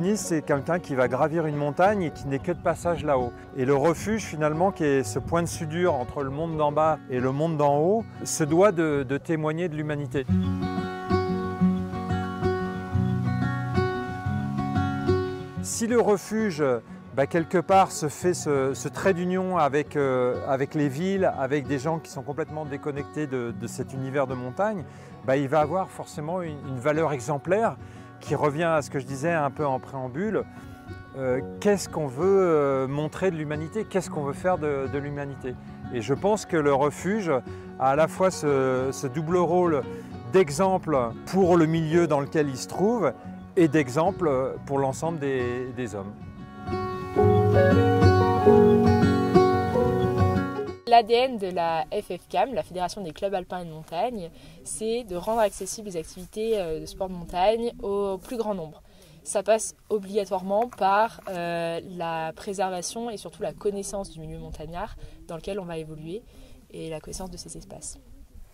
alpiniste, c'est quelqu'un qui va gravir une montagne et qui n'est que de passage là-haut. Et le refuge, finalement, qui est ce point de soudure entre le monde d'en bas et le monde d'en haut, se doit de témoigner de l'humanité. Si le refuge, quelque part, se fait ce trait d'union avec les villes, avec des gens qui sont complètement déconnectés de cet univers de montagne, il va avoir forcément une valeur exemplaire qui revient à ce que je disais un peu en préambule. Qu'est-ce qu'on veut montrer de l'humanité? Qu'est-ce qu'on veut faire de l'humanité? Et je pense que le refuge a à la fois ce double rôle d'exemple pour le milieu dans lequel il se trouve et d'exemple pour l'ensemble des hommes. L'ADN de la FFCAM, la Fédération des clubs alpins et de montagne, c'est de rendre accessibles les activités de sport de montagne au plus grand nombre. Ça passe obligatoirement par la préservation et surtout la connaissance du milieu montagnard dans lequel on va évoluer et la connaissance de ces espaces.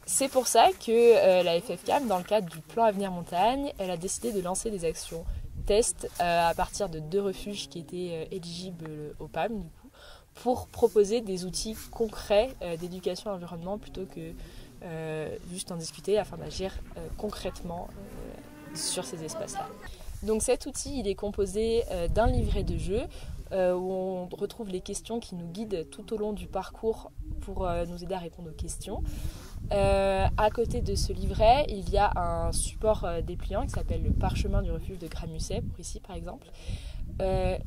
C'est pour ça que la FFCAM, dans le cadre du plan Avenir Montagne, elle a décidé de lancer des actions tests à partir de 2 refuges qui étaient éligibles au PAM, du coup, pour proposer des outils concrets d'éducation à l'environnement plutôt que juste en discuter afin d'agir concrètement sur ces espaces-là. Donc cet outil, il est composé d'un livret de jeu où on retrouve les questions qui nous guident tout au long du parcours pour nous aider à répondre aux questions. À côté de ce livret, il y a un support dépliant qui s'appelle le parchemin du refuge de Gramusset, pour ici par exemple,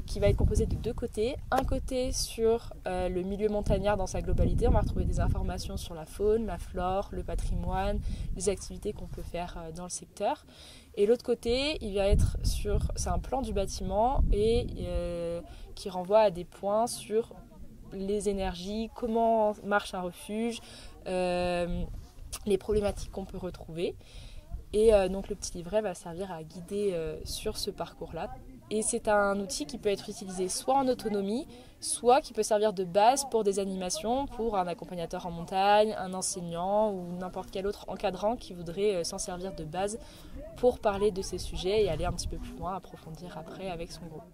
qui va être composé de 2 côtés. Un côté sur le milieu montagnard dans sa globalité, on va retrouver des informations sur la faune, la flore, le patrimoine, les activités qu'on peut faire dans le secteur. Et l'autre côté, il va être c'est un plan du bâtiment et qui renvoie à des points sur les énergies, comment marche un refuge, les problématiques qu'on peut retrouver. Et donc le petit livret va servir à guider sur ce parcours-là. Et c'est un outil qui peut être utilisé soit en autonomie, soit qui peut servir de base pour des animations, pour un accompagnateur en montagne, un enseignant ou n'importe quel autre encadrant qui voudrait s'en servir de base pour parler de ces sujets et aller un petit peu plus loin, approfondir après avec son groupe.